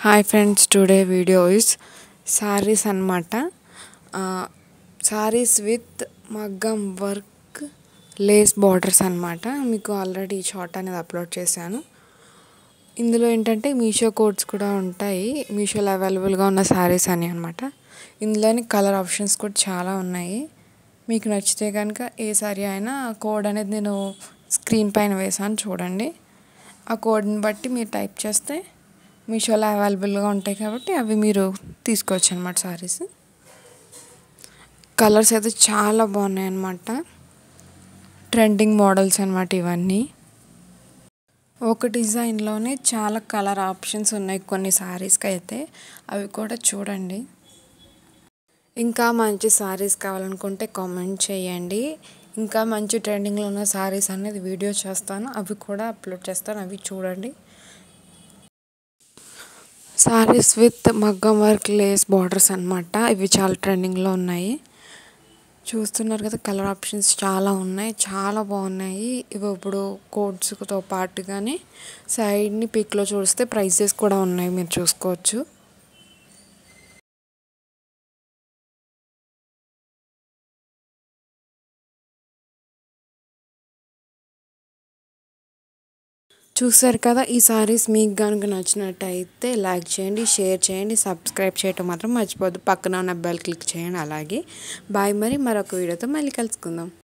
Hi friends, today video is saris అన్నమాట. Saris with మగ్గం work lace borders అన్నమాట. మీకు ఆల్రెడీ షార్ట్ అనేది అప్లోడ్ చేశాను. ఇందులో ఏంటంటే మీషో కోడ్స్ కూడా ఉంటాయి. మీషోలో అవైలబుల్గా ఉన్న సారీస్ అని అనమాట. ఇందులోని కలర్ ఆప్షన్స్ కూడా చాలా ఉన్నాయి. మీకు నచ్చితే కనుక ఏ సారీ అయినా కోడ్ అనేది నేను స్క్రీన్ పైన వేసాను చూడండి. ఆ కోడ్ని బట్టి మీరు టైప్ చేస్తే మీషోలో అవైలబుల్గా ఉంటాయి కాబట్టి అవి మీరు తీసుకోవచ్చు అనమాట. సారీస్ కలర్స్ అయితే చాలా బాగున్నాయి అన్నమాట. ట్రెండింగ్ మోడల్స్ అనమాట ఇవన్నీ. ఒక డిజైన్లోనే చాలా కలర్ ఆప్షన్స్ ఉన్నాయి కొన్ని సారీస్కి అయితే, అవి కూడా చూడండి. ఇంకా మంచి సారీస్ కావాలనుకుంటే కామెంట్ చేయండి. ఇంకా మంచి ట్రెండింగ్లో ఉన్న సారీస్ అనేది వీడియో చేస్తాను, అవి కూడా అప్లోడ్ చేస్తాను, అవి చూడండి. సారీస్ విత్ మగ్గం వర్క్ లేస్ బార్డర్స్ అన్నమాట. ఇవి చాలా ట్రెండింగ్లో ఉన్నాయి. చూస్తున్నారు కదా, కలర్ ఆప్షన్స్ చాలా ఉన్నాయి, చాలా బాగున్నాయి. ఇవి ఇప్పుడు కోడ్స్తో పాటుగానే సైడ్ని పిక్లో చూస్తే ప్రైజెస్ కూడా ఉన్నాయి, మీరు చూసుకోవచ్చు. చూసారు కదా, ఈ సారీస్ మీకు కనుక నచ్చినట్టయితే లైక్ చేయండి, షేర్ చేయండి, సబ్స్క్రైబ్ చేయటం మాత్రం మర్చిపోద్దు. పక్కన ఉన్న బెల్ క్లిక్ చేయండి. అలాగే బాయ్, మరొక వీడియోతో మళ్ళీ కలుసుకుందాం.